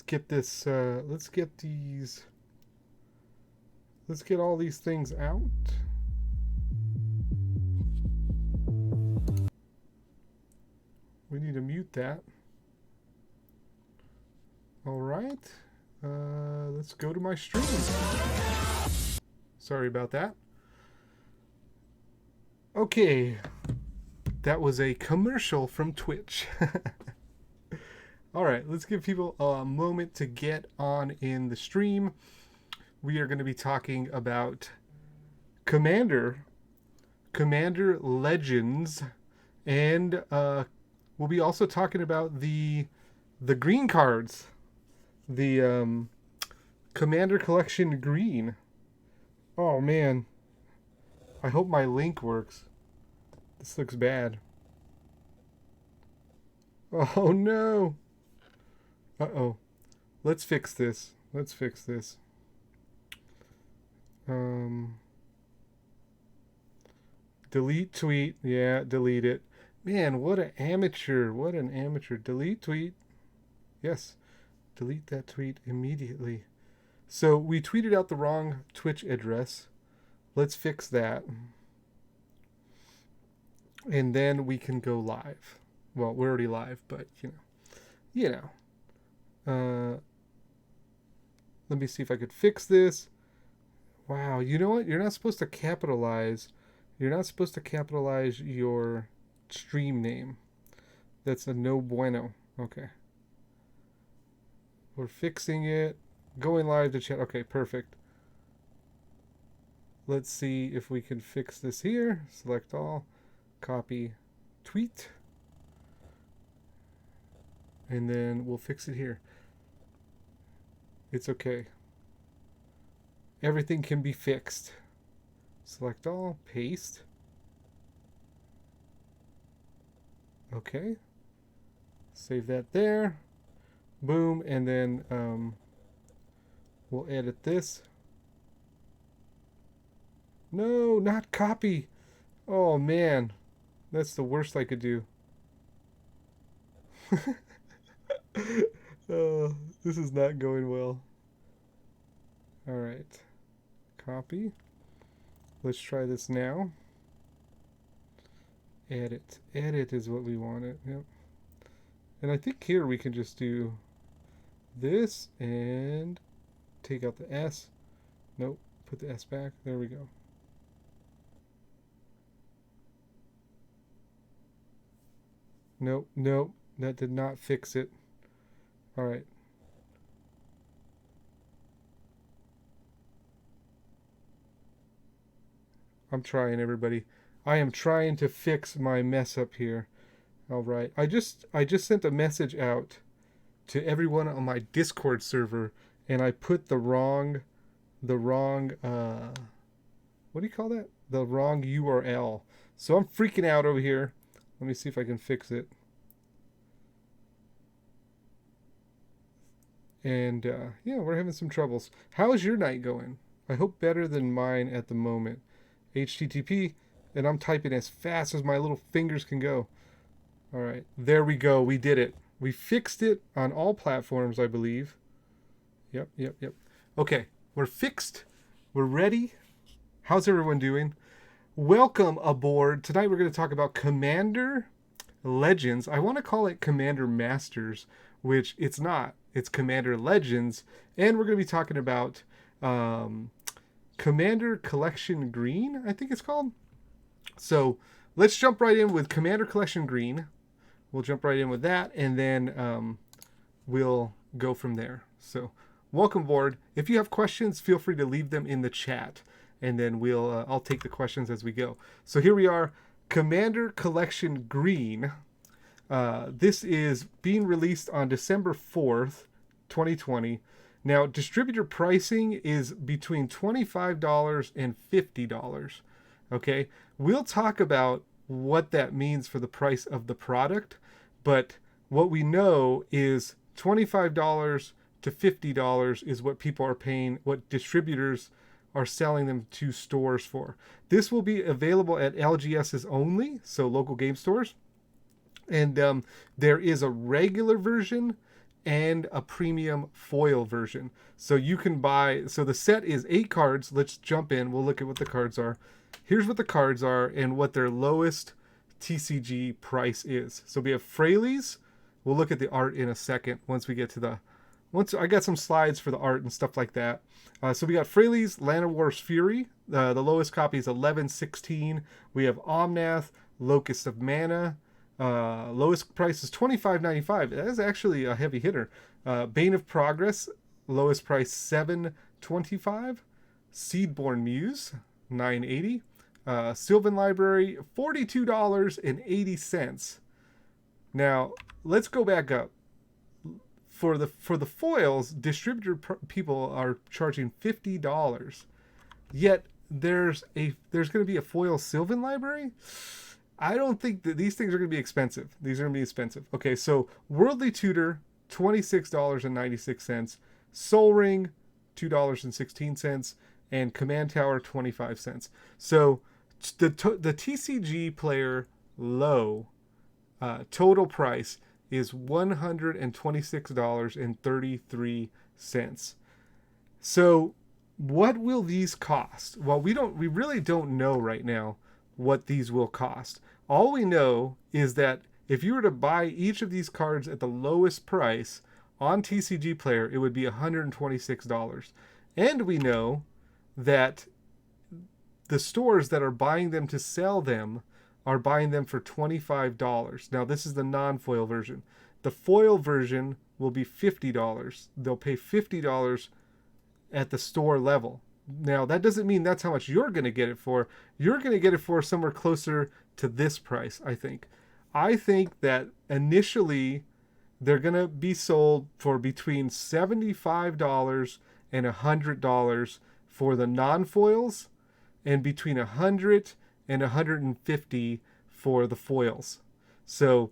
get this, let's get all these things out. We need to mute that. All right. Let's go to my stream. Sorry about that. Okay. That was a commercial from Twitch. All right, let's give people a moment to get on in the stream. We are going to be talking about Commander Legends, and we'll be also talking about the green cards, the Commander Collection Green. Oh man, I hope my link works. This looks bad. Oh no. Uh-oh. Let's fix this. Delete tweet. Yeah, delete it. Man, what an amateur. Delete tweet. Yes. Delete that tweet immediately. So we tweeted out the wrong Twitch address. Let's fix that. And then we can go live. Well, we're already live, but you know. Let me see if I could fix this. Wow, you know what? You're not supposed to capitalize. You're not supposed to capitalize your stream name. That's a no bueno. Okay. We're fixing it. Going live to chat. Okay, perfect. Let's see if we can fix this here. Select all. Copy. Tweet. And then we'll fix it here. It's okay. Everything can be fixed. Select all. Paste. Okay. Save that there. Boom. And then we'll edit this. No, not copy. Oh man. That's the worst I could do. Oh, this is not going well. All right. Copy. Let's try this now. Edit. Edit is what we wanted. Yep. And I think here we can just do this and take out the S. Nope. Put the S back. There we go. Nope. Nope. That did not fix it. All right. I'm trying, everybody. I am trying to fix my mess up here. All right. I just sent a message out to everyone on my Discord server, and I put the wrong what do you call that? The wrong URL. So I'm freaking out over here. Let me see if I can fix it. And yeah, we're having some troubles. How is your night going? I hope better than mine at the moment. HTTP, and I'm typing as fast as my little fingers can go. All right, there we go. We did it. We fixed it on all platforms, I believe. Yep. Okay, we're fixed. We're ready. How's everyone doing? Welcome aboard. Tonight we're going to talk about Commander Legends. I want to call it Commander Masters, which it's not. It's Commander Legends, and we're going to be talking about Commander Collection Green, I think it's called. So let's jump right in with Commander Collection Green. We'll jump right in with that, and then we'll go from there. So welcome aboard. If you have questions, feel free to leave them in the chat, and then I'll take the questions as we go. So here we are, Commander Collection Green. This is being released on December 4th, 2020. Now, distributor pricing is between $25 and $50. Okay, we'll talk about what that means for the price of the product, but what we know is $25 to $50 is what people are paying, what distributors are selling them to stores for. This will be available at LGS's only, so local game stores. And there is a regular version and a premium foil version. So you can buy, so the set is 8 cards. Let's jump in. We'll look at what the cards are. Here's what the cards are and what their lowest TCG price is. So we have Fraley's. We'll look at the art in a second once we get to the, once I got some slides for the art and stuff like that. So we got Fraley's Land of War's Fury. The lowest copy is 1116. We have Omnath, Locust of Mana. Lowest price is $25.95. That is actually a heavy hitter. Bane of Progress, lowest price $7.25. Seedborn Muse, $9.80. Sylvan Library, $42.80. Now let's go back up. For the foils, distributor people are charging $50. Yet there's going to be a foil Sylvan Library. I don't think that these things are going to be expensive. These are going to be expensive. Okay, so Worldly Tutor, $26.96. Sol Ring, $2.16. And Command Tower, 25 cents. So the TCG player low total price is $126.33. So what will these cost? Well, we really don't know right now what these will cost. All we know is that if you were to buy each of these cards at the lowest price on TCG Player, it would be $126. And we know that the stores that are buying them to sell them are buying them for $25. Now, this is the non-foil version. The foil version will be $50. They'll pay $50 at the store level. Now, that doesn't mean that's how much you're going to get it for. You're going to get it for somewhere closer to this price, I think. I think that initially they're going to be sold for between $75 and $100 for the non-foils, and between $100 and $150 for the foils. So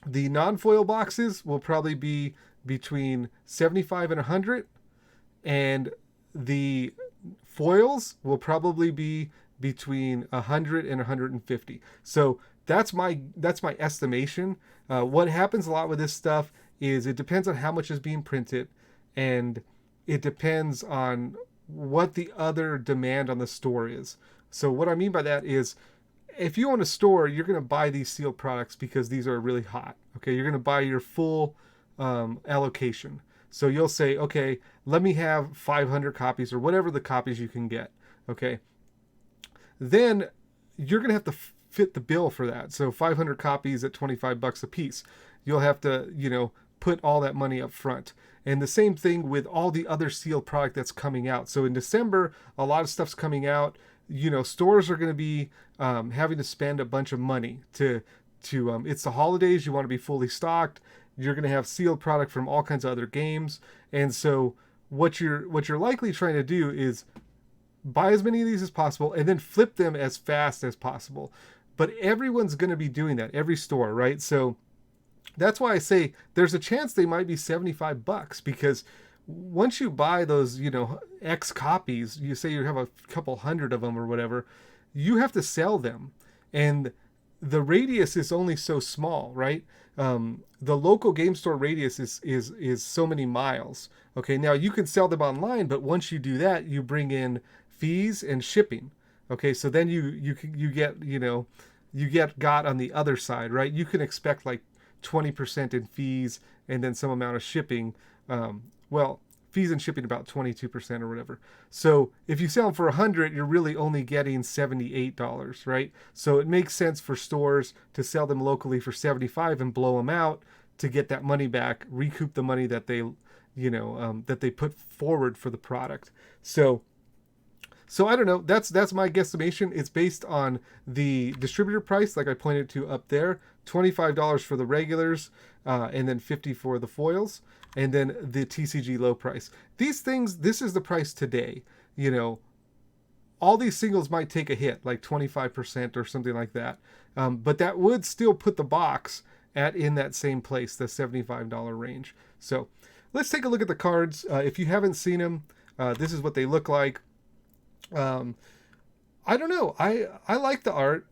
the non-foil boxes will probably be between $75 and $100, and the foils will probably be between $100 and $150. So that's my estimation. What happens a lot with this stuff is it depends on how much is being printed, and it depends on what the other demand on the store is. So what I mean by that is, if you own a store, you're going to buy these sealed products because these are really hot. Okay, you're going to buy your full allocation. So you'll say, okay, let me have 500 copies or whatever the copies you can get. Okay, then you're going to have to fit the bill for that. So 500 copies at $25 a piece. You'll have to, put all that money up front. And the same thing with all the other sealed product that's coming out. So in December, a lot of stuff's coming out. Stores are going to be having to spend a bunch of money to it's the holidays. You want to be fully stocked. You're going to have sealed product from all kinds of other games. And so what you're likely trying to do is buy as many of these as possible and then flip them as fast as possible. But everyone's going to be doing that, every store, right? So that's why I say there's a chance they might be $75, because once you buy those, X copies, you say you have a couple hundred of them or whatever, you have to sell them. And the radius is only so small, right? The local game store radius is so many miles. Okay, now you can sell them online, but once you do that, you bring in fees and shipping. Okay, so then you get got on the other side, right? You can expect like 20% in fees and then some amount of shipping. Fees and shipping about 22% or whatever. So if you sell them for $100, you're really only getting $78, right? So it makes sense for stores to sell them locally for $75 and blow them out to get that money back, recoup the money that they, that they put forward for the product. So I don't know. That's my guesstimation. It's based on the distributor price, like I pointed to up there, $25 for the regulars, and then $50 for the foils, and then the TCG low price. These things, this is the price today. All these singles might take a hit, like 25% or something like that. But that would still put the box in that same place, the $75 range. So let's take a look at the cards. If you haven't seen them, this is what they look like. I don't know. I like the art.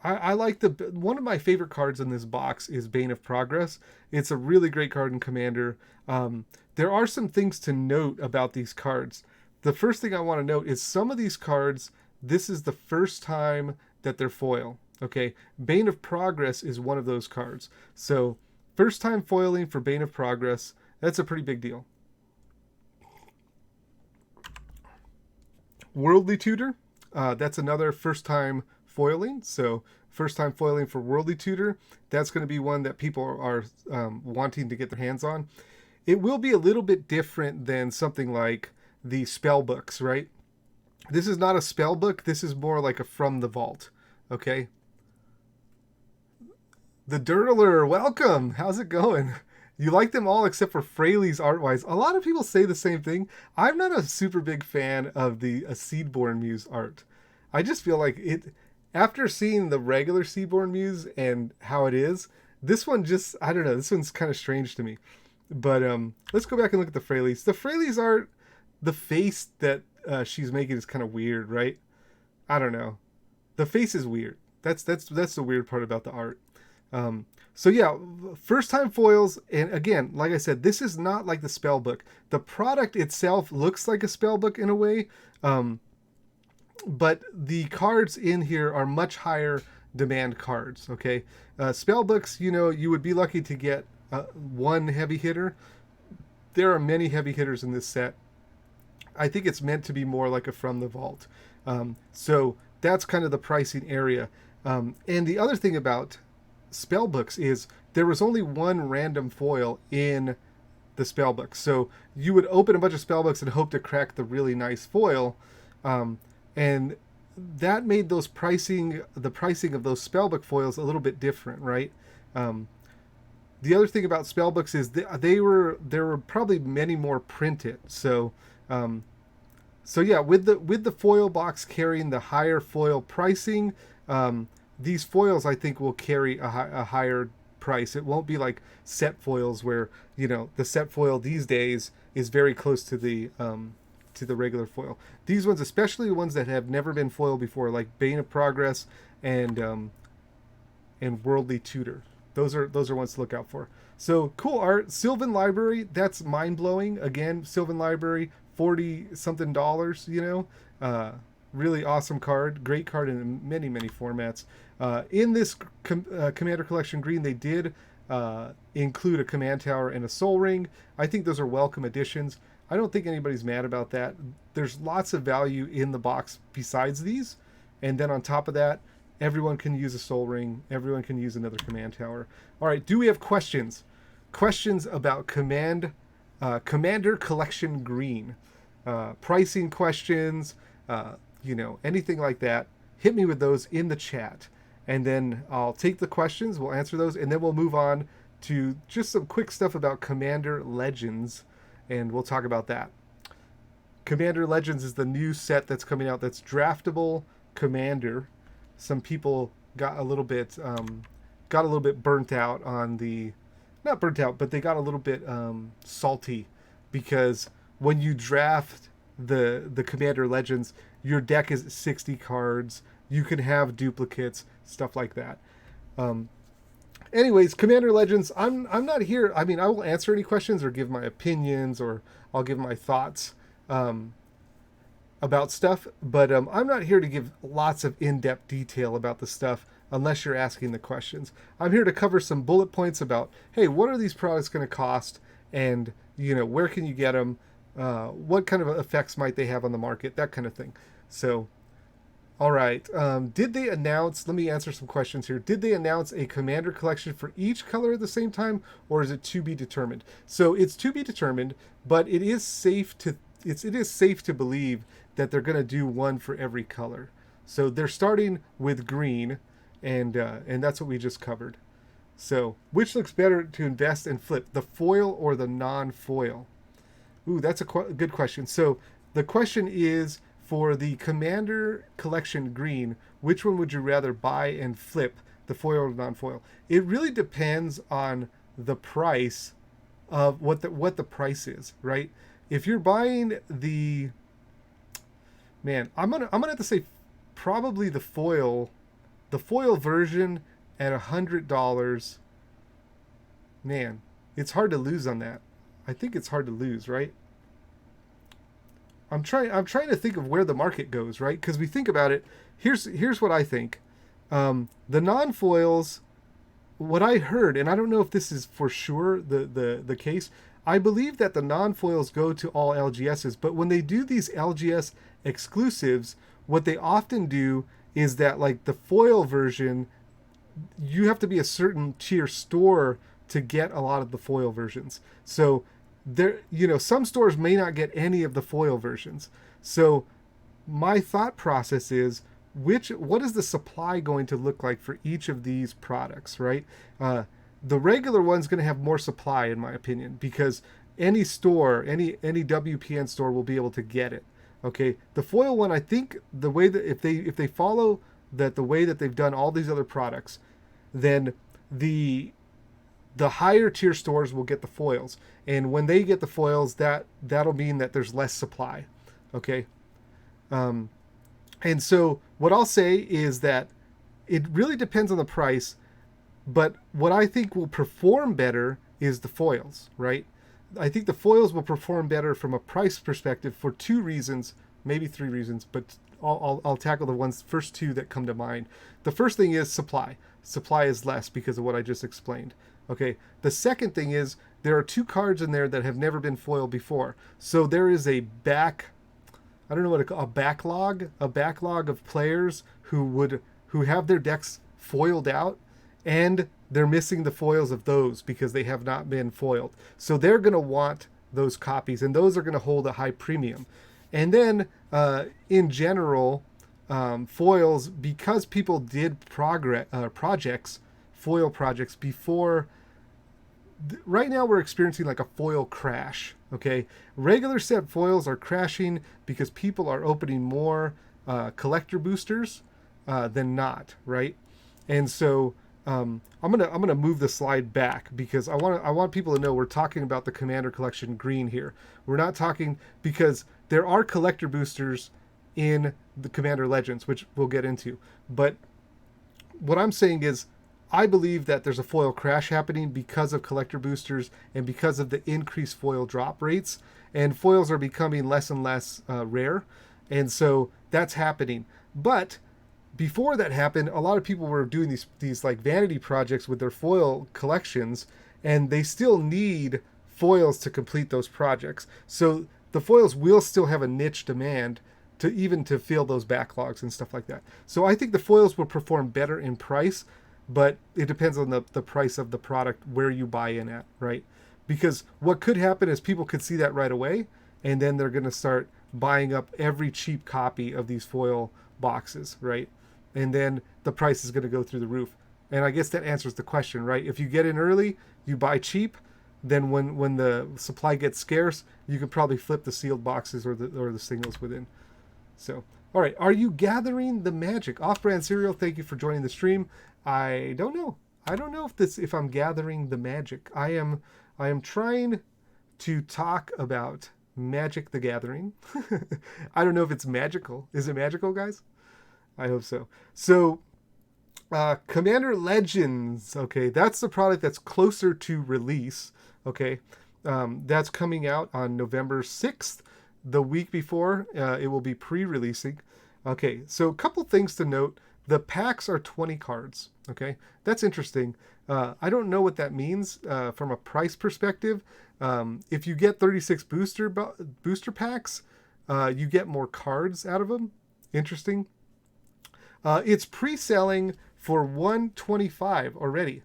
I like one of my favorite cards in this box is Bane of Progress. It's a really great card in Commander. There are some things to note about these cards. The first thing I want to note is some of these cards, this is the first time that they're foil. Okay, Bane of Progress is one of those cards. So first time foiling for Bane of Progress, that's a pretty big deal. Worldly Tutor, that's another first time foiling. So first time foiling for Worldly Tutor, that's going to be one that people are wanting to get their hands on. It will be a little bit different than something like the spell books, right? This is not a spell book. This is more like a From the Vault. Okay. The Dirtler, welcome. How's it going? You like them all except for Fraley's art-wise. A lot of people say the same thing. I'm not a super big fan of the Seedborn Muse art. I just feel like it, after seeing the regular Seedborn Muse and how it is, this one just, I don't know, this one's kind of strange to me. But let's go back and look at the Fraley's. The Fraley's art, the face that she's making is kind of weird, right? I don't know. The face is weird. That's the weird part about the art. So yeah, first time foils, and again, like I said, this is not like the spell book. The product itself looks like a spell book in a way, but the cards in here are much higher demand cards. Okay, spell books, you know, you would be lucky to get one heavy hitter. There are many heavy hitters in this set. I think it's meant to be more like a From the Vault. So that's kind of the pricing area. And the other thing about spell books is there was only one random foil in the spell book. So you would open a bunch of spell books and hope to crack the really nice foil. And that made the pricing of those spellbook foils a little bit different, right? The other thing about spellbooks is there were probably many more printed. So yeah, with the foil box carrying the higher foil pricing, these foils I think will carry a higher price. It won't be like set foils where, you know, the set foil these days is very close to the regular foil. These ones, especially the ones that have never been foiled before, like Bane of Progress and Worldly Tutor. Those are ones to look out for. So cool art. Sylvan Library, that's mind blowing. Again, Sylvan Library, $40 something, you know. Really awesome card. Great card in many, many formats. In this Commander Collection Green, they did include a Command Tower and a Soul Ring. I think those are welcome additions. I don't think anybody's mad about that. There's lots of value in the box besides these. And then on top of that, everyone can use a Soul Ring. Everyone can use another Command Tower. All right, do we have questions? Questions about Commander Collection Green. Pricing questions, you know, anything like that. Hit me with those in the chat. And then I'll take the questions, we'll answer those, and then we'll move on to just some quick stuff about Commander Legends, and we'll talk about that. Commander Legends is the new set that's coming out that's draftable Commander. Some people got a little bit burnt out on the, not burnt out, but they got a little bit salty because when you draft the Commander Legends, your deck is 60 cards. You can have duplicates, stuff like that. Anyways, Commander Legends, I'm not here. I mean, I will answer any questions or give my opinions or I'll give my thoughts about stuff, but I'm not here to give lots of in-depth detail about the stuff unless you're asking the questions. I'm here to cover some bullet points about, hey, what are these products going to cost, and you know, where can you get them? What kind of effects might they have on the market? That kind of thing. So, all right. Did they announce, let me answer some questions here. Did they announce a Commander collection for each color at the same time, or is it to be determined? So it's to be determined, but it is safe to believe that they're going to do one for every color. So they're starting with green, and that's what we just covered. So which looks better to invest and flip, the foil or the non-foil? Ooh, that's a good question. So the question is, for the Commander Collection Green, which one would you rather buy and flip, the foil or non-foil? It really depends on the price of what the price is, right? If you're buying the, man, I'm gonna have to say probably the foil the foil version at $100. Man, it's hard to lose on that. I think it's hard to lose, right? I'm trying to think of where the market goes, right? Because we think about it. Here's what I think. The non-foils, what I heard, and I don't know if this is for sure the case. I believe that the non-foils go to all LGSs, but when they do these LGS exclusives, what they often do is that, like, the foil version, you have to be a certain tier store to get a lot of the foil versions. So there, some stores may not get any of the foil versions. So my thought process is, what is the supply going to look like for each of these products, right? The regular one's going to have more supply, in my opinion, because any store, any WPN store will be able to get it. Okay, the foil one, I think the way that if they follow that the way that they've done all these other products, then the higher tier stores will get the foils, and when they get the foils, that'll mean that there's less supply. Okay, and so what I'll say is that it really depends on the price, but what I think will perform better is the foils, right? I think the foils will perform better from a price perspective for 2 reasons, maybe 3 reasons, but I'll tackle the first 2 that come to mind. The first thing is supply. Supply is less because of what I just explained. Okay. The second thing is there are 2 cards in there that have never been foiled before. So there is a backlog of players who have their decks foiled out, and they're missing the foils of those because they have not been foiled. So they're going to want those copies, and those are going to hold a high premium. And then in general, foils, because people did foil projects before. Right now we're experiencing like a foil crash. Okay, regular set foils are crashing because people are opening more collector boosters than not, right? And so I'm gonna move the slide back because I want people to know we're talking about the Commander Collection green here. We're not talking, because there are collector boosters in the Commander Legends, which we'll get into. But what I'm saying is, I believe that there's a foil crash happening because of collector boosters and because of the increased foil drop rates, and foils are becoming less and less rare, and so that's happening. But before that happened, a lot of people were doing these like vanity projects with their foil collections, and they still need foils to complete those projects. So the foils will still have a niche demand to fill those backlogs and stuff like that. So I think the foils will perform better in price, but it depends on the price of the product, where you buy in at, right? Because what could happen is people could see that right away, and then they're going to start buying up every cheap copy of these foil boxes, right? And then the price is going to go through the roof. And I guess that answers the question, right? If you get in early, you buy cheap, then when the supply gets scarce, you could probably flip the sealed boxes or the singles within. So, all right, are you gathering the magic? Off-brand cereal, thank you for joining the stream. I don't know if I'm gathering the magic. I am trying to talk about Magic the Gathering. I don't know if it's magical. Is it magical, guys? I hope so. So, Commander Legends. Okay, that's the product that's closer to release. Okay, that's coming out on November 6th. The week before, it will be pre-releasing. Okay, so a couple things to note. The packs are 20 cards. Okay, that's interesting. I don't know what that means from a price perspective. If you get 36 booster packs, you get more cards out of them. Interesting. It's pre-selling for $125 already.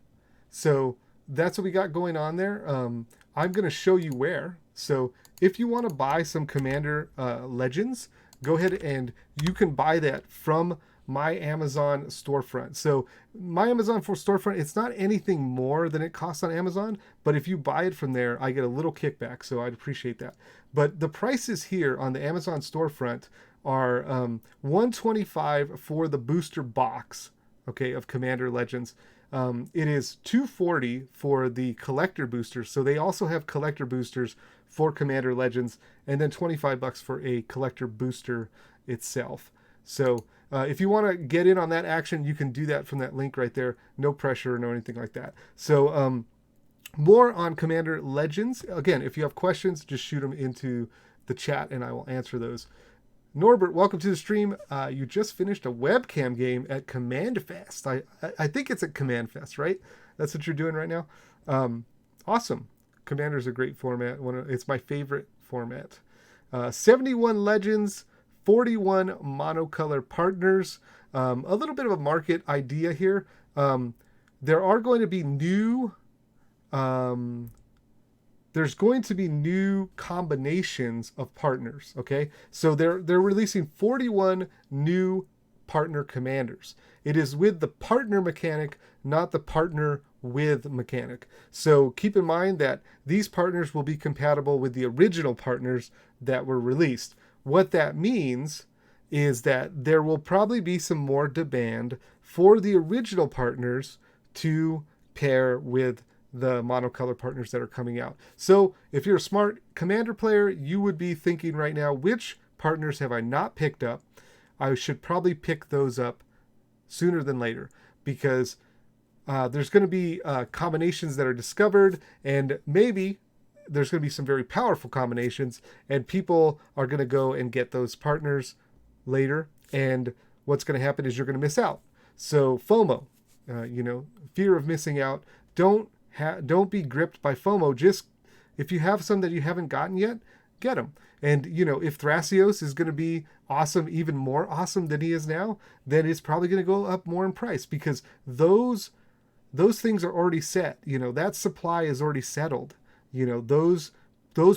So that's what we got going on there. I'm going to show you where. So if you want to buy some Commander Legends, go ahead and you can buy that from my Amazon storefront. So my Amazon storefront, it's not anything more than it costs on Amazon, but if you buy it from there, I get a little kickback, so I'd appreciate that. But the prices here on the Amazon storefront are $125 for the booster box, okay, of Commander Legends. It is $240 for the collector boosters. So they also have collector boosters for Commander Legends, and then $25 for a collector booster itself. So if you want to get in on that action, you can do that from that link right there. No pressure, no anything like that. So more on Commander Legends. Again, if you have questions, just shoot them into the chat and I will answer those. Norbert, welcome to the stream. You just finished a webcam game at Command Fest. I think it's at Command Fest, right? That's what you're doing right now. Awesome. Commander's a great format. It's my favorite format. 71 legends, 41 monocolor partners. A little bit of a market idea here. There are going to be new. There's going to be new combinations of partners. Okay, so they're releasing 41 new partner commanders. It is with the partner mechanic, not the partner with mechanic. So keep in mind that these partners will be compatible with the original partners that were released. What that means is that there will probably be some more demand for the original partners to pair with the monocolor partners that are coming out. So if you're a smart Commander player, you would be thinking right now, which partners have I not picked up? I should probably pick those up sooner than later, because there's going to be combinations that are discovered, and maybe there's going to be some very powerful combinations, and people are going to go and get those partners later, and what's going to happen is you're going to miss out. So FOMO, fear of missing out. Don't be gripped by FOMO. Just if you have some that you haven't gotten yet, get them. And if Thrasios is going to be awesome, even more awesome than he is now, then it's probably going to go up more in price, because those things are already set. That supply is already settled. Those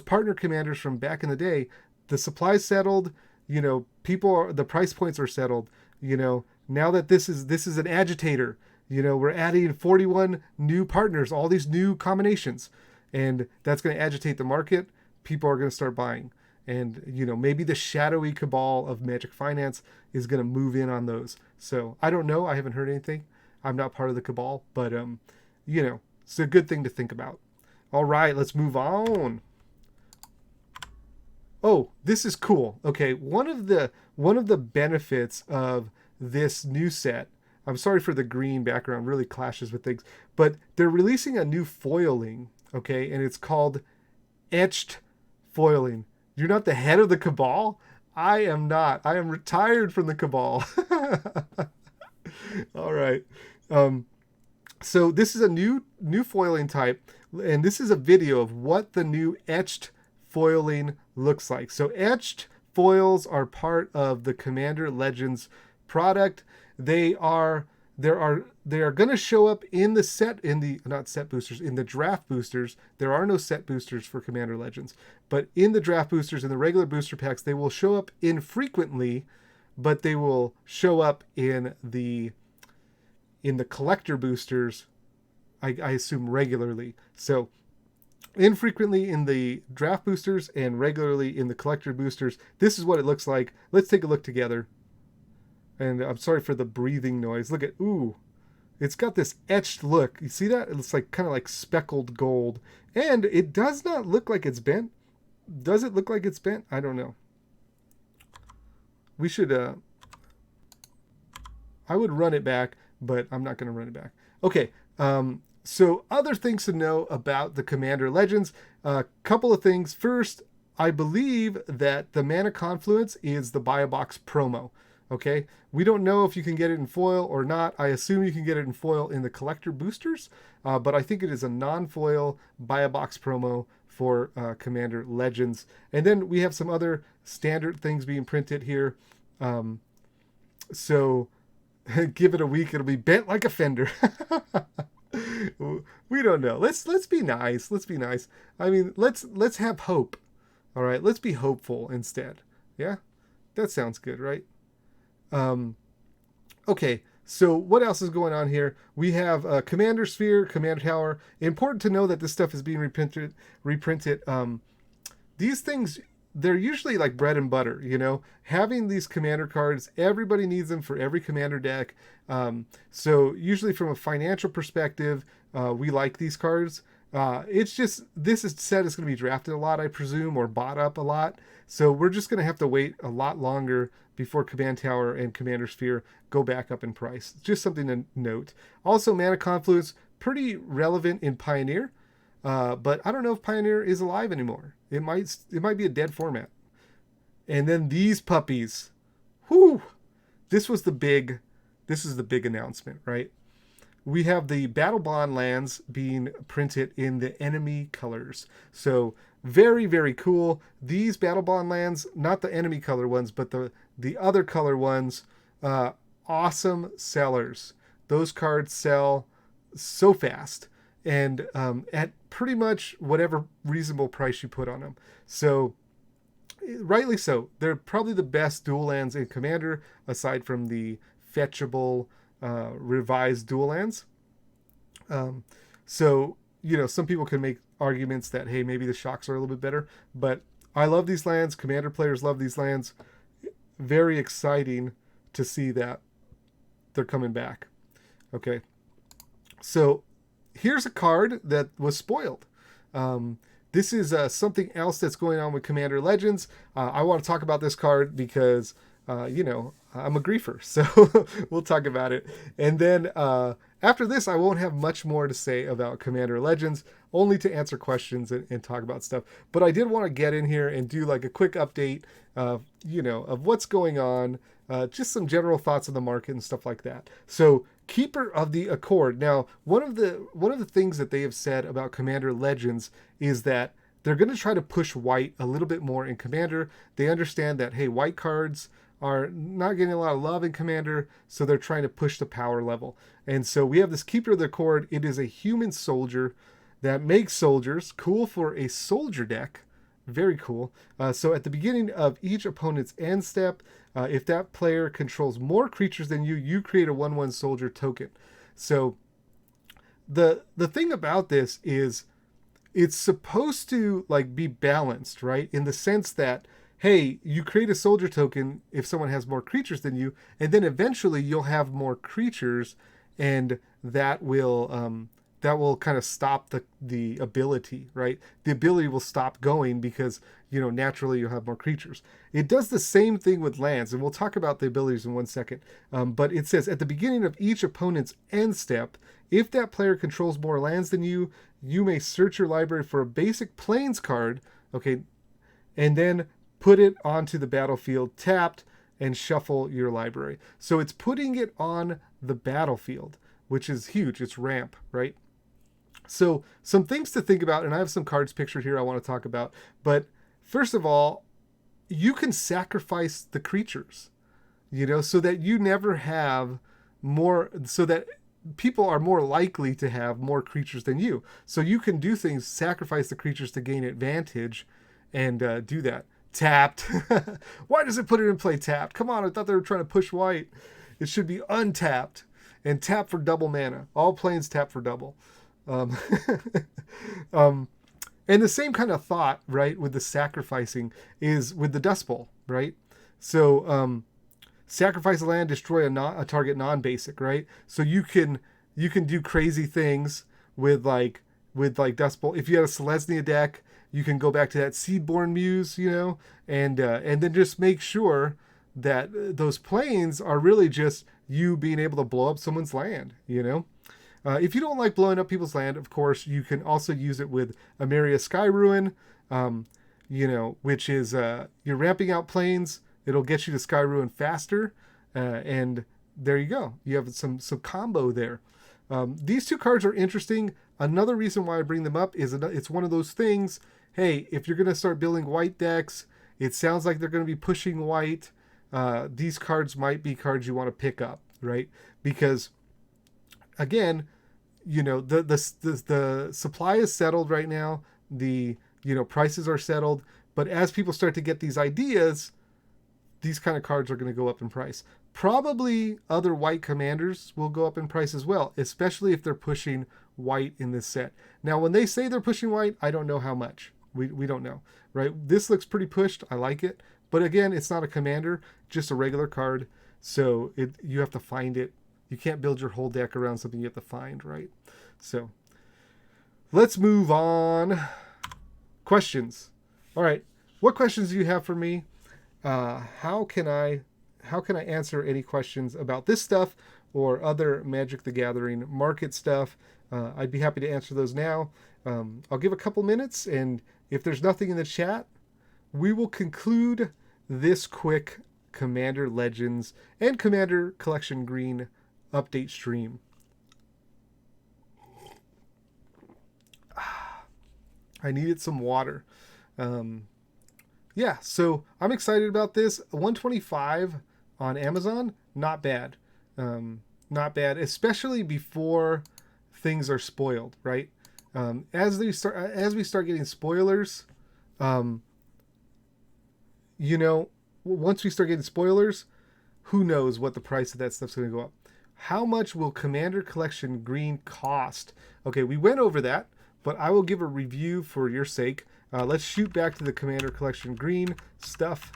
partner commanders from back in the day, the supply's settled. The price points are settled. Now that this is an agitator. We're adding 41 new partners, all these new combinations, and that's going to agitate the market. People are going to start buying, and maybe the shadowy cabal of Magic Finance is going to move in on those. So I don't know. I haven't heard anything. I'm not part of the cabal, but it's a good thing to think about. All right, let's move on. Oh, this is cool. Okay, one of the benefits of this new set, I'm sorry for the green background, really clashes with things, but they're releasing a new foiling, okay, and it's called Etched Foiling. You're not the head of the cabal? I am not. I am retired from the cabal. All right. So this is a new foiling type, and this is a video of what the new etched foiling looks like. So etched foils are part of the Commander Legends product. They are going to show up in the draft boosters. There are no set boosters for Commander Legends, but in the draft boosters, in the regular booster packs, they will show up infrequently, but they will show up in the collector boosters, I assume regularly. So infrequently in the draft boosters and regularly in the collector boosters. This is what it looks like. Let's take a look together. And I'm sorry for the breathing noise. Look at, it's got this etched look. You see that? It's like kind of like speckled gold. And it does not look like it's bent. Does it look like it's bent? I don't know. We should, I would run it back, but I'm not going to run it back. Okay. So other things to know about the Commander Legends. A couple of things. First, I believe that the Mana Confluence is the Buy a Box promo. Okay, we don't know if you can get it in foil or not. I assume you can get it in foil in the collector boosters, but I think it is a non-foil Buy a Box promo for Commander Legends. And then we have some other standard things being printed here. So give it a week, it'll be bent like a fender. We don't know. Let's be nice. Let's be nice. I mean, let's have hope. All right, let's be hopeful instead. Yeah, that sounds good, right? Okay, so what else is going on here? We have Commander Sphere, Commander Tower. Important to know that this stuff is being reprinted. These things, they're usually like bread and butter, having these commander cards, everybody needs them for every commander deck. So usually from a financial perspective, we like these cards. It's just, set is going to be drafted a lot, I presume, or bought up a lot. So we're just going to have to wait a lot longer before Command Tower and Commander Sphere go back up in price. Just something to note. Also, Mana Confluence, pretty relevant in Pioneer, but I don't know if Pioneer is alive anymore. It might be a dead format. And then these puppies, whoo! This is the big announcement, right? We have the Battlebond Lands being printed in the enemy colors. So very, very cool. These Battlebond Lands, not the enemy color ones, but the other color ones, awesome sellers. Those cards sell so fast and at pretty much whatever reasonable price you put on them. So rightly so. They're probably the best dual lands in Commander, aside from the fetchable revised dual lands. So, some people can make arguments that, hey, maybe the shocks are a little bit better, but I love these lands. Commander players love these lands. Very exciting to see that they're coming back. Okay. So here's a card that was spoiled. This is something else that's going on with Commander Legends. I want to talk about this card because, I'm a griefer, so we'll talk about it. And then after this, I won't have much more to say about Commander Legends, only to answer questions and talk about stuff. But I did want to get in here and do like a quick update, of what's going on, just some general thoughts on the market and stuff like that. So Keeper of the Accord. Now, one of the things that they have said about Commander Legends is that they're going to try to push white a little bit more in Commander. They understand that, hey, white cards are not getting a lot of love in Commander, so they're trying to push the power level. And so we have this Keeper of the Accord. It is a human soldier that makes soldiers. Cool for a soldier deck. Very cool. So at the beginning of each opponent's end step, if that player controls more creatures than you, you create a 1/1 soldier token. So the thing about this is it's supposed to like be balanced, right? In the sense that, hey, you create a soldier token if someone has more creatures than you, and then eventually you'll have more creatures, and that will kind of stop the ability, right? The ability will stop going because, naturally you'll have more creatures. It does the same thing with lands, and we'll talk about the abilities in 1 second. But it says, at the beginning of each opponent's end step, if that player controls more lands than you, you may search your library for a basic plains card, okay, and then put it onto the battlefield tapped and shuffle your library. So it's putting it on the battlefield, which is huge. It's ramp, right? So some things to think about, and I have some cards pictured here I want to talk about. But first of all, you can sacrifice the creatures, so that you never have more, so that people are more likely to have more creatures than you. So you can do things, sacrifice the creatures to gain advantage, and do that. Tapped. Why does it put it in play tapped? Come on, I thought they were trying to push white. It should be untapped and tap for double mana. All planes tap for double. And the same kind of thought, right, with the sacrificing is with the Dust Bowl, right? So sacrifice a land, destroy a target non-basic, right? So you can do crazy things with like Dust Bowl. If you had a Selesnya deck, you can go back to that Seedborn Muse, and then just make sure that those planes are really just you being able to blow up someone's land, If you don't like blowing up people's land, of course, you can also use it with Ameria Sky Ruin, which is you're ramping out planes. It'll get you to Sky Ruin faster, and there you go. You have some combo there. These two cards are interesting. Another reason why I bring them up is it's one of those things. Hey, if you're going to start building white decks, it sounds like they're going to be pushing white. These cards might be cards you want to pick up, right? Because again, the supply is settled right now. The prices are settled, but as people start to get these ideas, these kind of cards are going to go up in price. Probably other white commanders will go up in price as well, especially if they're pushing white in this set. Now, when they say they're pushing white, I don't know how much. We don't know, right? This looks pretty pushed. I like it. But again, it's not a commander, just a regular card. So you have to find it. You can't build your whole deck around something you have to find, right? So let's move on. Questions. All right. What questions do you have for me? How can I answer any questions about this stuff or other Magic the Gathering market stuff? I'd be happy to answer those now. I'll give a couple minutes, and if there's nothing in the chat, we will conclude this quick Commander Legends and Commander Collection Green update stream. I needed some water. Yeah, so I'm excited about this. 125 on Amazon, not bad. Not bad, especially before things are spoiled, right? As we start getting spoilers, once we start getting spoilers, who knows what the price of that stuff's going to go up. How much will Commander Collection Green cost? Okay, we went over that, but I will give a review for your sake. Let's shoot back to the Commander Collection Green stuff.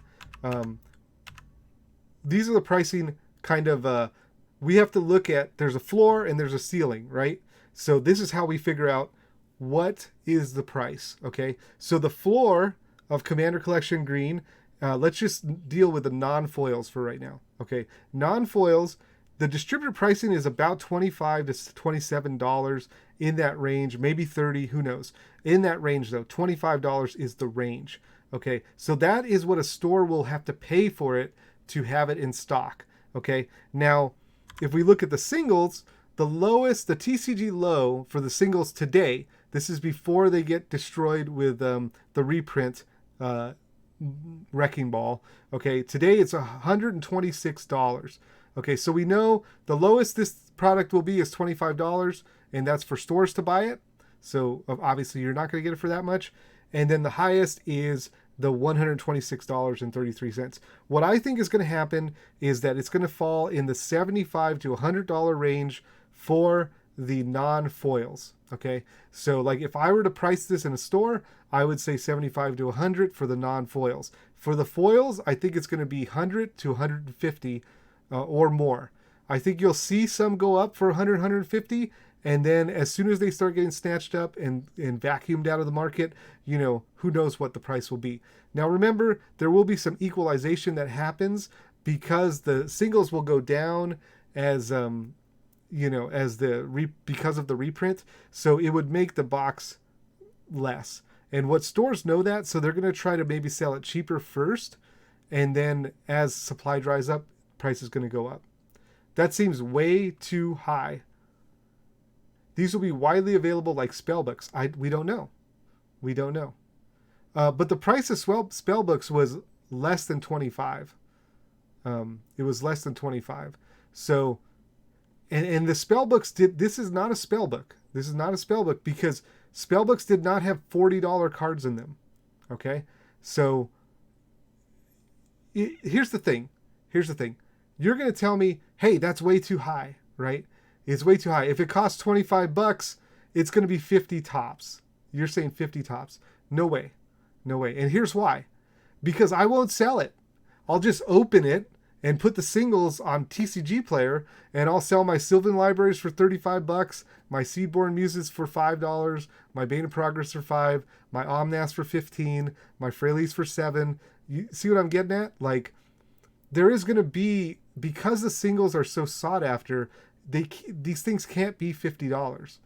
These are the pricing kind of, we have to look at, there's a floor and there's a ceiling, right? So this is how we figure out what is the price, okay? So the floor of Commander Collection Green, let's just deal with the non-foils for right now, okay? Non-foils, the distributor pricing is about $25 to $27 in that range, maybe 30, who knows. In that range though, $25 is the range, okay? So that is what a store will have to pay for it to have it in stock, okay? Now, if we look at the singles, the lowest, the TCG low for the singles today, this is before they get destroyed with the reprint Wrecking Ball, okay? Today it's $126. Okay, so we know the lowest this product will be is $25, and that's for stores to buy it. So obviously you're not going to get it for that much. And then the highest is the $126.33. What I think is going to happen is that it's going to fall in the $75 to $100 range for the non-foils. Okay, so like if I were to price this in a store, I would say $75 to $100 for the non-foils. For the foils, I think it's going to be $100 to $150 or more. I think you'll see some go up for $100, $150, and then as soon as they start getting snatched up and vacuumed out of the market, who knows what the price will be. Now remember, there will be some equalization that happens because the singles will go down as because of the reprint, so it would make the box less. And what stores know that, so they're going to try to maybe sell it cheaper first, and then as supply dries up, price is going to go up. That seems way too high. These will be widely available like spellbooks. We don't know. But the price of spellbooks was less than 25. It was less than 25. So, and the spellbooks this is not a spellbook. This is not a spellbook because spellbooks did not have $40 cards in them. Okay, so here's the thing. You're going to tell me, hey, that's way too high, right? It's way too high. If it costs $25, it's going to be 50 tops. You're saying 50 tops. No way. And here's why. Because I won't sell it. I'll just open it and put the singles on TCG Player, and I'll sell my Sylvan Libraries for $35, my Seedborn Muses for $5, my Bane of Progress for $5, my Omnath for $15, my Freyalise for $7. You see what I'm getting at? Like, there is going to be, because the singles are so sought after, these things can't be $50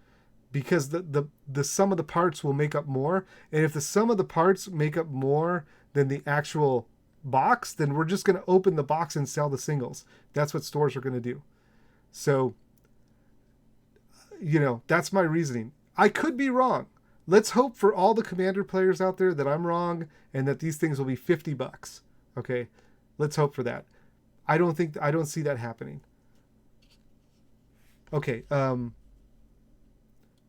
because the sum of the parts will make up more. And if the sum of the parts make up more than the actual box, then we're just going to open the box and sell the singles. That's what stores are going to do. So, that's my reasoning. I could be wrong. Let's hope for all the Commander players out there that I'm wrong and that these things will be $50. Okay. Let's hope for that. I don't see that happening. Okay,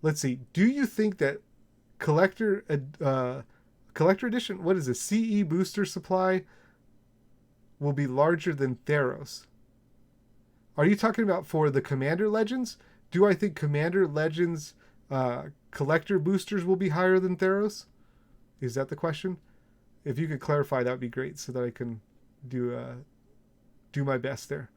let's see. Do you think that collector edition, what is it, CE booster supply will be larger than Theros? Are you talking about for the Commander Legends? Do I think Commander Legends collector boosters will be higher than Theros? Is that the question? If you could clarify, that would be great so that I can do my best there.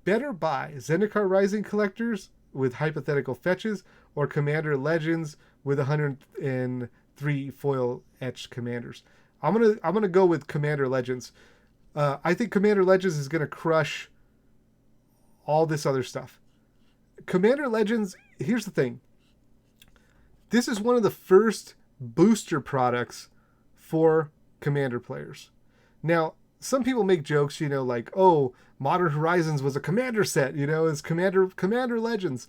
Better buy Zendikar Rising collectors with hypothetical fetches or Commander Legends with 103 foil etched commanders. I'm gonna go with Commander Legends. I think Commander Legends is gonna crush all this other stuff. Commander Legends, here's the thing. This is one of the first booster products for Commander players. Now, some people make jokes, like, oh, Modern Horizons was a Commander set, it's Commander Legends,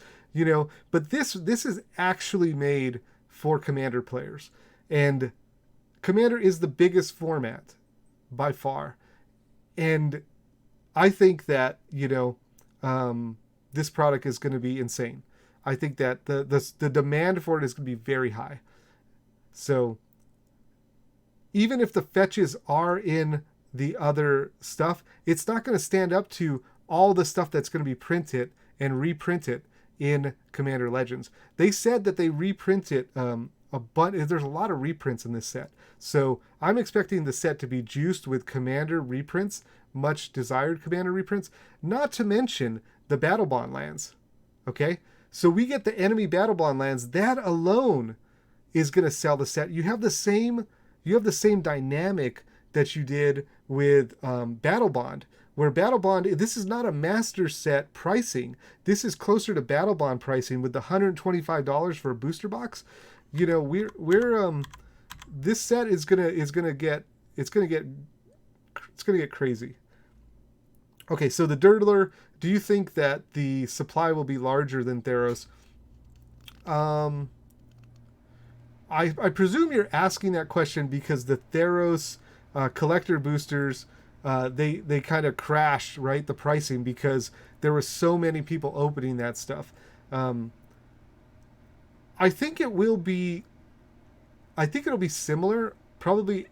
but this is actually made for Commander players. And Commander is the biggest format by far. And I think that, this product is going to be insane. I think that the demand for it is going to be very high. So even if the fetches are in the other stuff, it's not going to stand up to all the stuff that's going to be printed and reprinted in Commander Legends. They said that they reprinted there's a lot of reprints in this set. So I'm expecting the set to be juiced with Commander reprints, much desired Commander reprints, not to mention the Battlebond Lands. Okay? So we get the enemy Battlebond Lands. That alone is going to sell the set. You have the same dynamic that you did with Battlebond, where Battlebond, this is not a master set pricing. This is closer to Battlebond pricing with the $125 for a booster box. This set is gonna get crazy. Okay, so the Dirtler, do you think that the supply will be larger than Theros? I presume you're asking that question because the Theros collector boosters, they kind of crashed, right? The pricing, because there were so many people opening that stuff. I think it'll be similar, probably.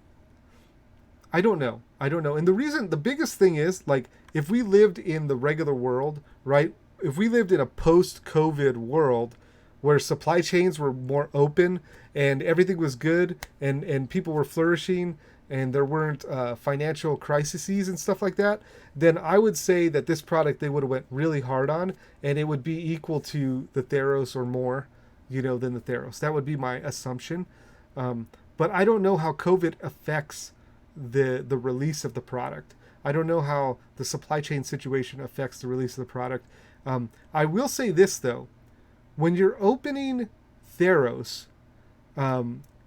I don't know. And the biggest thing is, like, if we lived in the regular world, right? If we lived in a post-COVID world where supply chains were more open and everything was good and people were flourishing and there weren't financial crises and stuff like that, then I would say that this product they would have went really hard on, and it would be equal to the Theros or more, than the Theros. That would be my assumption. But I don't know how COVID affects the release of the product. I don't know how the supply chain situation affects the release of the product. I will say this, though. When you're opening Theros,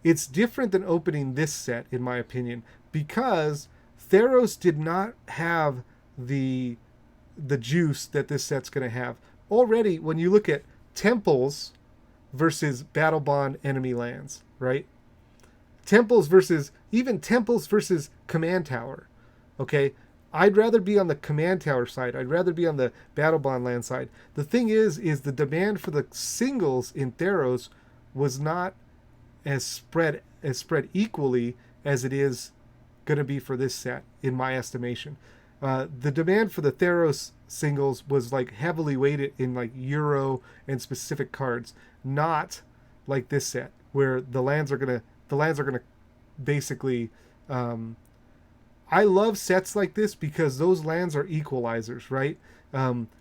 it's different than opening this set, in my opinion, because Theros did not have the juice that this set's going to have. Already, when you look at Temples versus Battlebond enemy lands, right? Temples versus Command Tower, okay? I'd rather be on the Command Tower side. I'd rather be on the Battlebond land side. The thing is the demand for the singles in Theros was not as spread equally as it is going to be for this set, in my estimation. The demand for the Theros singles was like heavily weighted in like Euro and specific cards, not like this set where the lands are gonna basically. I love sets like this because those lands are equalizers, right?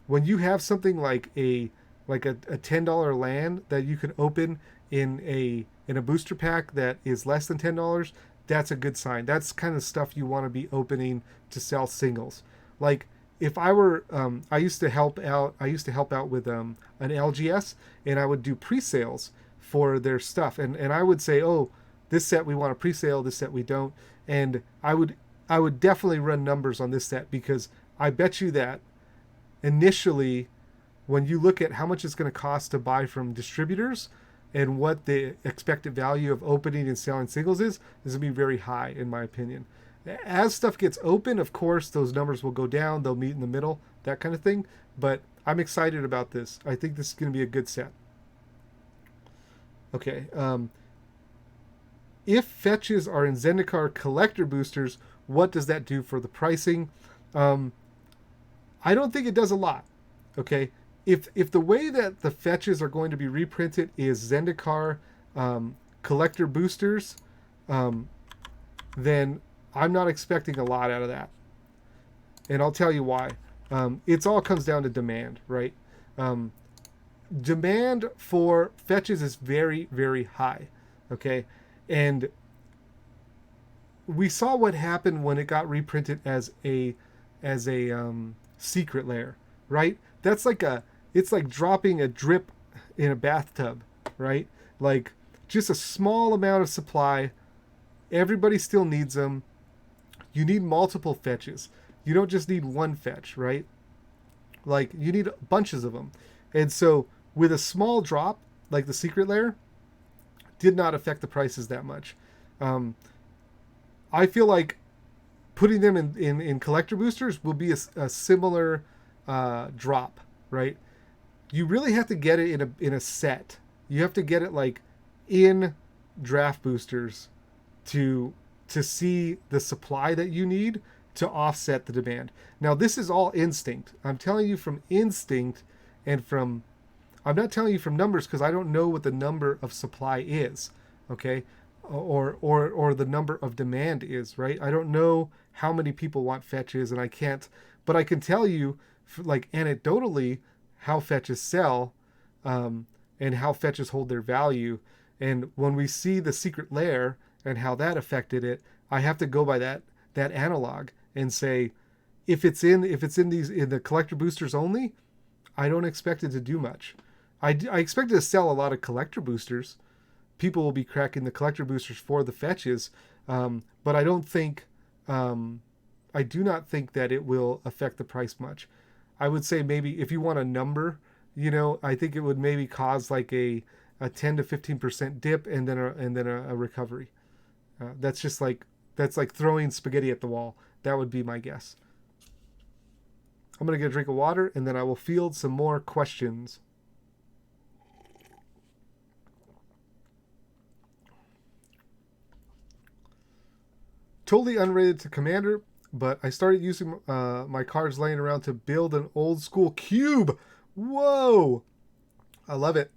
When you have something like a $10 land that you can open in a booster pack that is less than $10, that's a good sign. That's kind of stuff you want to be opening to sell singles. Like if I were, I used to help out with an LGS, and I would do pre-sales for their stuff, and I would say, oh, this set we want to pre-sale, this set we don't, and I would definitely run numbers on this set, because I bet you that initially, when you look at how much it's going to cost to buy from distributors and what the expected value of opening and selling singles is going to be very high, in my opinion. As stuff gets open, of course, those numbers will go down. They'll meet in the middle, that kind of thing. But I'm excited about this. I think this is going to be a good set. Okay. If fetches are in Zendikar collector boosters, what does that do for the pricing? I don't think it does a lot. Okay. If the way that the fetches are going to be reprinted is Zendikar collector boosters, then I'm not expecting a lot out of that. And I'll tell you why. It all comes down to demand, right? demand for fetches is very, very high. Okay. And we saw what happened when it got reprinted as a secret lair, right? That's like it's like dropping a drip in a bathtub, right? Like just a small amount of supply. Everybody still needs them. You need multiple fetches. You don't just need one fetch, right? Like you need bunches of them. And so with a small drop, like the secret lair, did not affect the prices that much. Um, I feel like putting them in collector boosters will be a similar drop, right? You really have to get it in a set. You have to get it like in draft boosters to see the supply that you need to offset the demand. Now this is all instinct. I'm telling you from instinct and from I'm not telling you from numbers because I don't know what the number of supply is, okay? Or the number of demand is, right? I don't know how many people want fetches and I can't but I can tell you like anecdotally how fetches sell and how fetches hold their value. And when we see the secret lair and how that affected it, I have to go by that analog and say if it's in the collector boosters only, I don't expect it to do much. I expect it to sell a lot of collector boosters. People will be cracking the collector boosters for the fetches, but I don't think I do not think that it will affect the price much. I would say maybe if you want a number, I think it would maybe cause like a 10 to 15% dip and then a recovery. That's like throwing spaghetti at the wall. That would be my guess. I'm going to get a drink of water and then I will field some more questions. Totally unrelated to Commander, but I started using my cards laying around to build an old school cube. Whoa! I love it.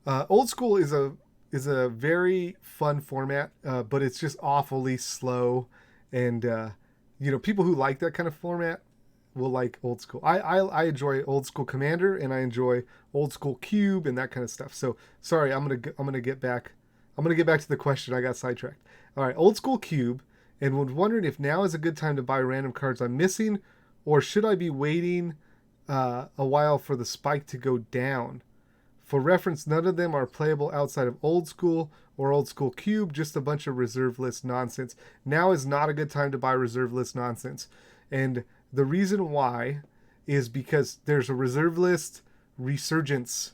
Old school is a very fun format, but it's just awfully slow. And people who like that kind of format will like old school. I enjoy old school Commander and I enjoy old school cube and that kind of stuff. So sorry, I'm gonna get back to the question. I got sidetracked. All right, old school cube. And was wondering if now is a good time to buy random cards I'm missing, or should I be waiting a while for the spike to go down? For reference, none of them are playable outside of Old School or Old School Cube, just a bunch of reserve list nonsense. Now is not a good time to buy reserve list nonsense. And the reason why is because there's a reserve list resurgence.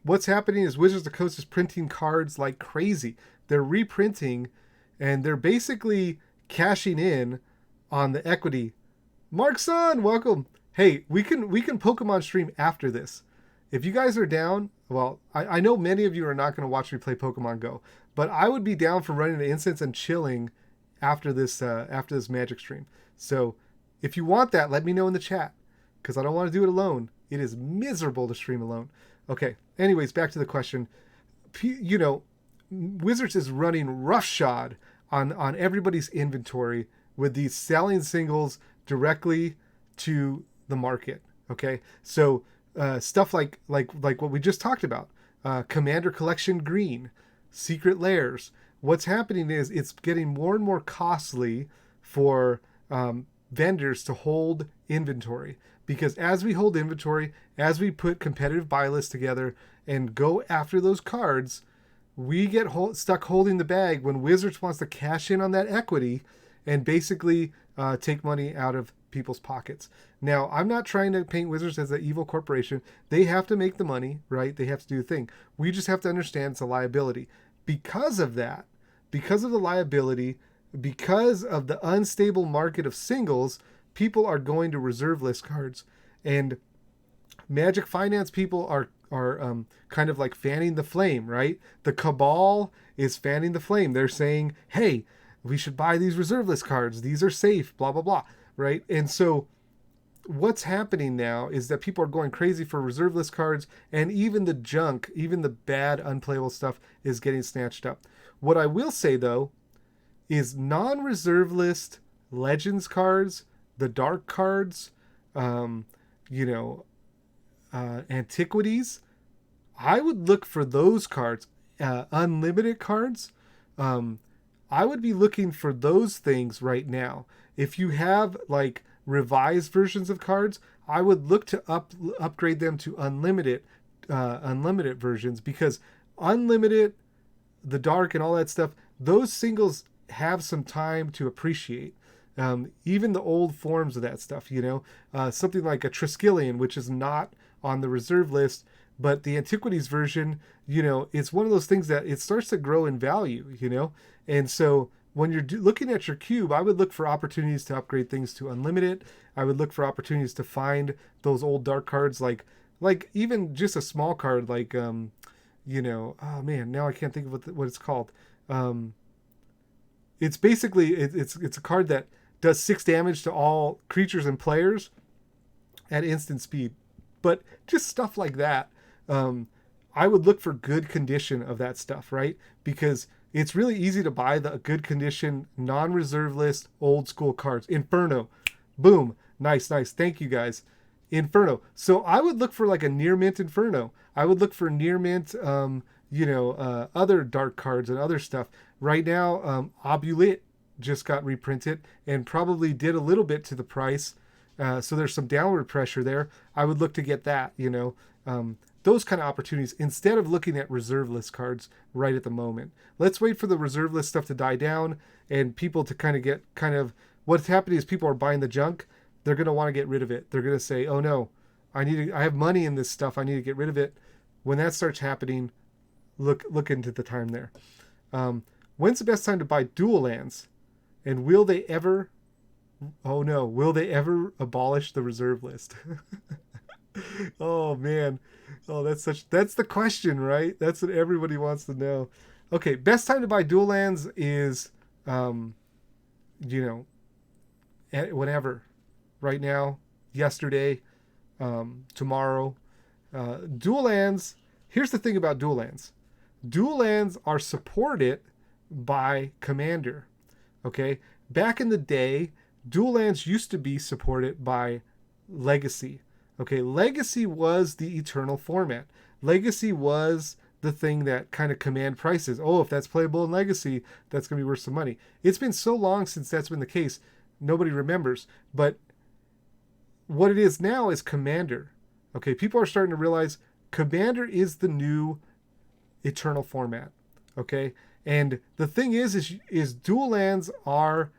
What's happening is Wizards of the Coast is printing cards like crazy. They're reprinting and they're basically cashing in on the equity. Markson, welcome. Hey, we can Pokemon stream after this. If you guys are down, well, I know many of you are not going to watch me play Pokemon Go, but I would be down for running the instance and chilling after this Magic stream. So if you want that, let me know in the chat because I don't want to do it alone. It is miserable to stream alone. Okay. Anyways, back to the question. Wizards is running roughshod on everybody's inventory with these selling singles directly to the market. Okay, so stuff like what we just talked about, Commander Collection Green, Secret Lairs. What's happening is it's getting more and more costly for vendors to hold inventory because as we hold inventory, as we put competitive buy lists together and go after those cards, we get stuck holding the bag when Wizards wants to cash in on that equity and basically take money out of people's pockets. Now, I'm not trying to paint Wizards as an evil corporation. They have to make the money, right? They have to do the thing. We just have to understand it's a liability. Because of that, because of the liability, because of the unstable market of singles, people are going to reserve list cards. And Magic Finance people are kind of like fanning the flame, right? The cabal is fanning the flame. They're saying, hey, we should buy these reserve list cards. These are safe, blah, blah, blah, right? And so what's happening now is that people are going crazy for reserve list cards and even the junk, even the bad unplayable stuff is getting snatched up. What I will say though is non-reserve list Legends cards, the dark cards, antiquities, I would look for those cards, unlimited cards. Um, I would be looking for those things right now. If you have like revised versions of cards, I would look to upgrade them to unlimited versions, because unlimited, the dark and all that stuff, those singles have some time to appreciate. Even the old forms of that stuff, something like a Triskelion, which is not on the reserve list, but the Antiquities version, it's one of those things that it starts to grow in value. And so when you're looking at your cube, I would look for opportunities to upgrade things to unlimited. I would look for opportunities to find those old dark cards, like even just a small card, like oh man, now I can't think of what it's called. It's basically it's a card that does 6 damage to all creatures and players at instant speed. But just stuff like that, I would look for good condition of that stuff, right? Because it's really easy to buy the good condition, non-reserve list, old school cards. Inferno, boom, nice. Thank you guys. Inferno. So I would look for like a near mint Inferno. I would look for near mint, other dark cards and other stuff. Right now, Abolished just got reprinted and probably did a little bit to the price. So there's some downward pressure there. I would look to get that, those kind of opportunities instead of looking at reserve list cards right at the moment. Let's wait for the reserve list stuff to die down and people to get what's happening is people are buying the junk. They're going to want to get rid of it. They're going to say, oh no, I have money in this stuff. I need to get rid of it. When that starts happening, look into the time there. When's the best time to buy dual lands? And will they ever abolish the reserve list? Oh man. Oh, that's the question, right? That's what everybody wants to know. Okay, best time to buy dual lands is whenever. Right now, yesterday, tomorrow. Dual lands, here's the thing about dual lands. Dual lands are supported by Commander. Okay? Back in the day, dual lands used to be supported by Legacy. Okay, Legacy was the eternal format. Legacy was the thing that kind of command prices. Oh, if that's playable in Legacy, that's going to be worth some money. It's been so long since that's been the case, nobody remembers. But what it is now is Commander. Okay, people are starting to realize Commander is the new eternal format. Okay, and the thing is dual lands are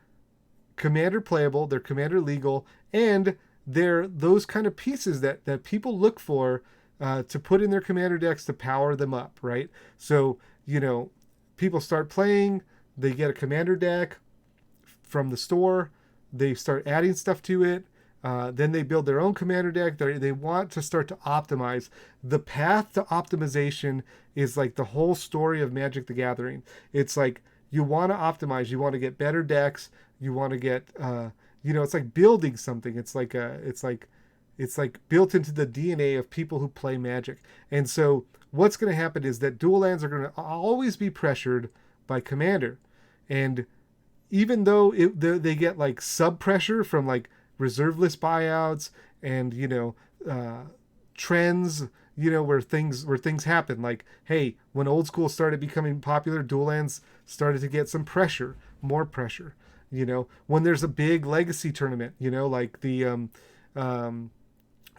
Commander playable, they're Commander legal, and they're those kind of pieces that people look for to put in their Commander decks to power them up, right? So, people start playing, they get a Commander deck from the store, they start adding stuff to it, then they build their own Commander deck. They want to start to optimize. The path to optimization is like the whole story of Magic the Gathering. It's like you want to optimize, you want to get better decks, you want to get it's like building something. It's like built into the DNA of people who play Magic. And so what's going to happen is that dual lands are going to always be pressured by Commander. And even though they get like sub pressure from like reserve list buyouts and trends, where things happen, like, hey, when old school started becoming popular, dual lands started to get some pressure, more pressure. When there's a big Legacy tournament, like the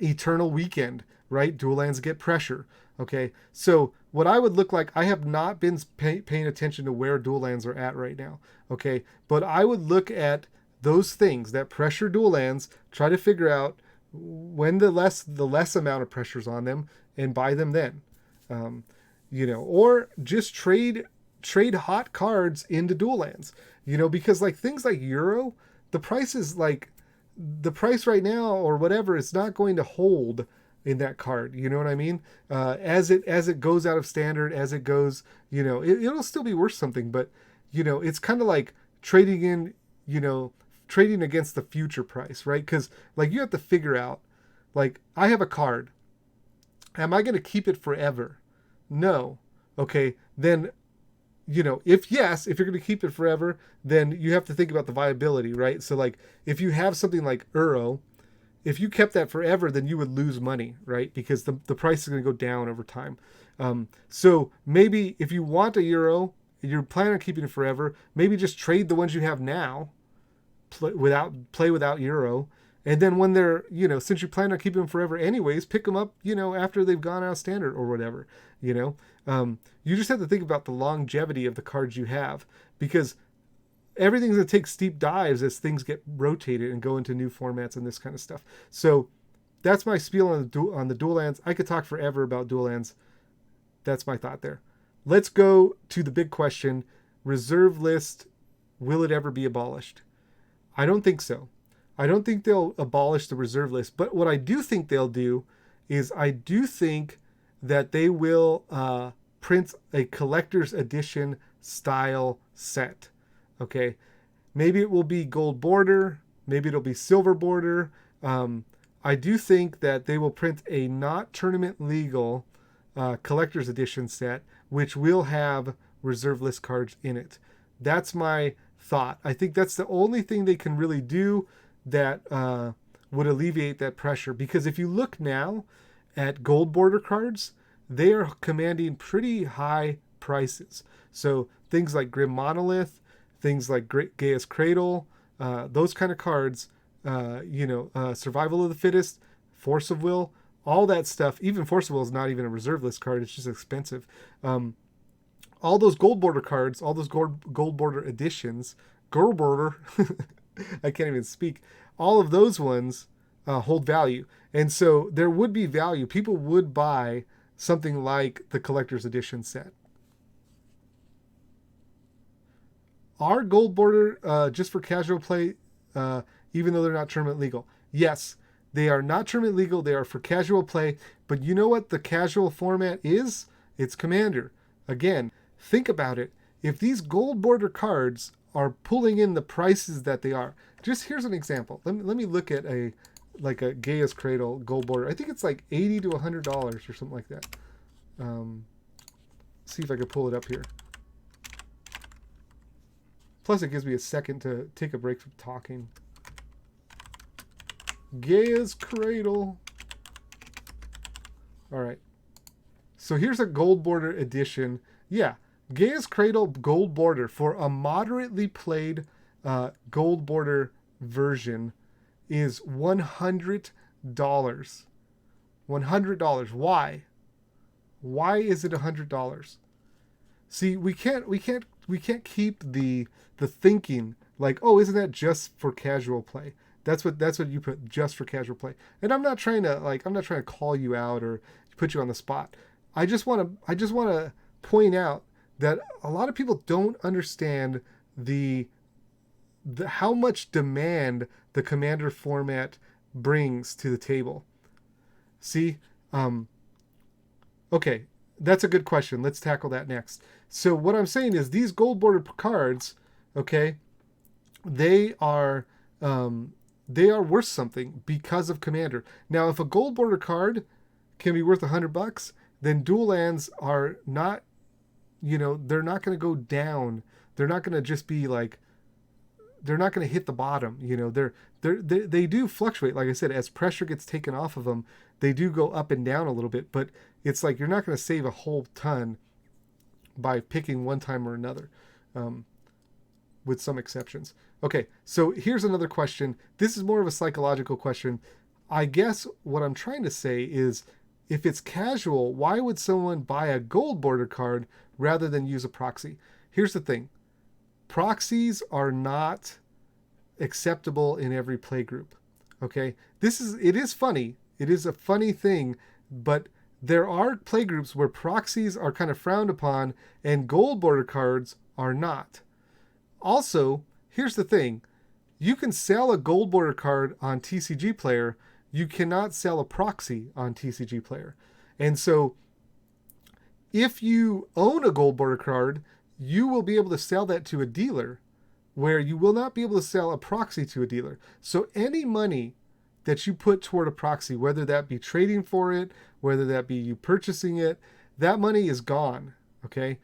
Eternal Weekend, right? Dual lands get pressure. Okay, so what I would look like, I have not been paying attention to where dual lands are at right now. Okay, but I would look at those things that pressure dual lands, try to figure out when the less amount of pressure's on them, and buy them then. Or just trade hot cards into dual lands. Because like things like Euro, the price right now or whatever is not going to hold in that card. You know what I mean? As it goes out of standard, as it goes, it'll still be worth something, but it's kind of like trading against the future price, right? Because like you have to figure out, like, I have a card. Am I going to keep it forever? No. Okay, then if you're going to keep it forever, then you have to think about the viability, right? So like if you have something like Euro, if you kept that forever, then you would lose money, right? Because the price is going to go down over time. So maybe if you want a euro, you're planning on keeping it forever, maybe just trade the ones you have now, play without euro. And then when they're, since you plan on keeping them forever anyways, pick them up, after they've gone out standard or whatever, you know. You just have to think about the longevity of the cards you have, because everything's going to take steep dives as things get rotated and go into new formats and this kind of stuff. So that's my spiel on the dual lands. I could talk forever about dual lands. That's my thought there. Let's go to the big question. Reserve list, will it ever be abolished? I don't think so. I don't think they'll abolish the reserve list. But what I do think they'll do is I do think that they will print a collector's edition style set. Okay. Maybe it will be gold border. Maybe it'll be silver border. I do think that they will print a not tournament legal collector's edition set, which will have reserve list cards in it. That's my thought. I think that's the only thing they can really do that would alleviate that pressure. Because if you look now at gold border cards, they are commanding pretty high prices. So things like Grim Monolith, things like Gaia's Cradle, those kind of cards, Survival of the Fittest, Force of Will, all that stuff. Even Force of Will is not even a reserve list card. It's just expensive. All those gold border cards, all those gold border editions, gold border, I can't even speak. All of those ones hold value. And so there would be value. People would buy something like the collector's edition set. Are gold border just for casual play, even though they're not tournament legal? Yes, they are not tournament legal. They are for casual play. But you know what the casual format is? It's Commander. Again, think about it. If these gold border cards are pulling in the prices that they are, just here's an example. Let me look at a Gaia's Cradle gold border. I think it's like $80 to $100 or something like that. See if I can pull it up here. Plus, it gives me a second to take a break from talking. Gaia's Cradle. All right. So here's a gold border edition. Yeah, Gaia's Cradle gold border for a moderately played gold border version is $100. $100. Why? Why is it $100? See, we can't keep the thinking like, oh, isn't that just for casual play? That's what you put, just for casual play. And I'm not trying to call you out or put you on the spot. I just want to point out that a lot of people don't understand the how much demand the Commander format brings to the table. See, okay, that's a good question. Let's tackle that next. So what I'm saying is these gold border cards, okay, they are worth something because of Commander. Now, if a gold border card can be worth $100, then dual lands are not, they're not going to go down. They're not going to just be like, they're not going to hit the bottom. They do fluctuate. Like I said, as pressure gets taken off of them, they do go up and down a little bit, but it's like, you're not going to save a whole ton by picking one time or another, with some exceptions. Okay, so here's another question. This is more of a psychological question. I guess what I'm trying to say is, if it's casual, why would someone buy a gold border card rather than use a proxy? Here's the thing. Proxies are not acceptable in every play group. Okay? It is funny. It is a funny thing, but there are play groups where proxies are kind of frowned upon and gold border cards are not. Also, here's the thing. You can sell a gold border card on TCG Player. You cannot sell a proxy on TCG Player. And so if you own a gold border card, you will be able to sell that to a dealer, where you will not be able to sell a proxy to a dealer. So any money that you put toward a proxy, whether that be trading for it, whether that be you purchasing it, that money is gone. Okay?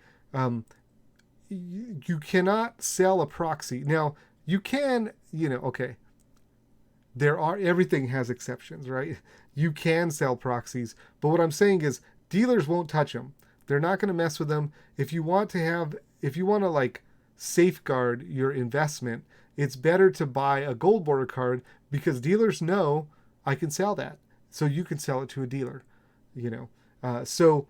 You cannot sell a proxy. Now, you can, okay. Everything has exceptions, right? You can sell proxies, but what I'm saying is dealers won't touch them. They're not going to mess with them. If you want to like safeguard your investment, it's better to buy a gold border card because dealers know I can sell that. So you can sell it to a dealer, you know. So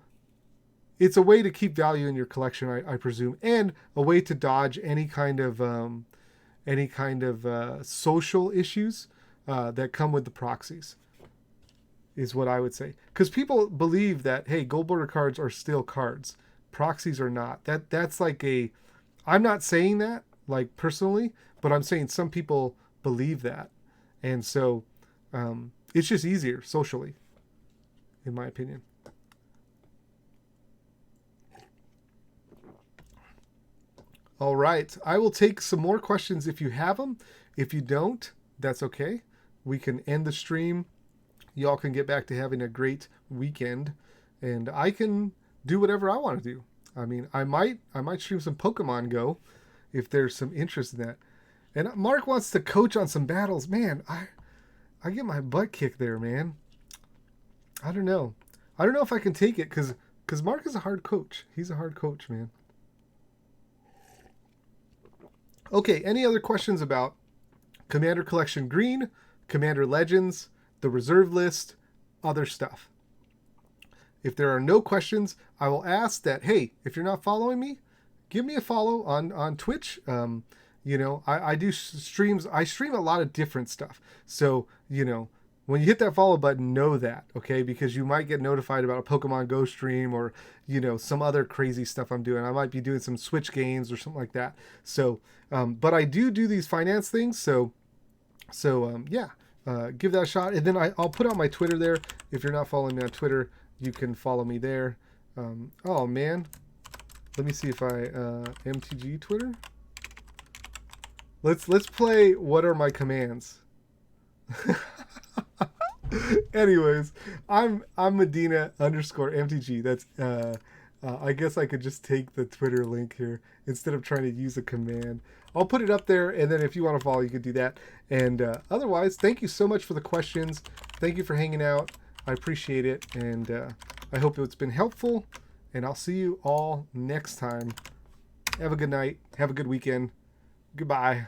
it's a way to keep value in your collection, I presume, and a way to dodge any kind of social issues that come with the proxies, is what I would say. Because people believe that, hey, gold border cards are still cards. Proxies are not. That's like I'm not saying that, like, personally, but I'm saying some people believe that. And so it's just easier socially, in my opinion. All right. I will take some more questions if you have them. If you don't, that's okay. We can end the stream. Y'all can get back to having a great weekend, and I can do whatever I want to do. I mean, I might stream some Pokemon Go if there's some interest in that. And Mark wants to coach on some battles. Man, I get my butt kicked there, man. I don't know. I don't know if I can take it because Mark is a hard coach. He's a hard coach, man. Okay, any other questions about Commander Collection Green, Commander Legends, the reserve list, other stuff? If there are no questions, I will ask that, hey, if you're not following me, give me a follow on Twitch. You know, I do streams. I stream a lot of different stuff. So, you know, when you hit that follow button, know that, okay? Because you might get notified about a Pokemon Go stream or, you know, some other crazy stuff I'm doing. I might be doing some Switch games or something like that. So, but I do these finance things. So yeah, give that a shot. And then I'll put out my Twitter there. If you're not following me on Twitter, you can follow me there. Oh, man. Let me see if I, MTG Twitter. Let's play What Are My Commands? Anyways, I'm Medina _MTG. That's I guess I could just take the Twitter link here instead of trying to use a command. I'll put it up there, and then if you want to follow, you could do that. And otherwise, thank you so much for the questions. Thank you for hanging out. I appreciate it, and I hope it's been helpful. And I'll see you all next time. Have a good night. Have a good weekend. Goodbye.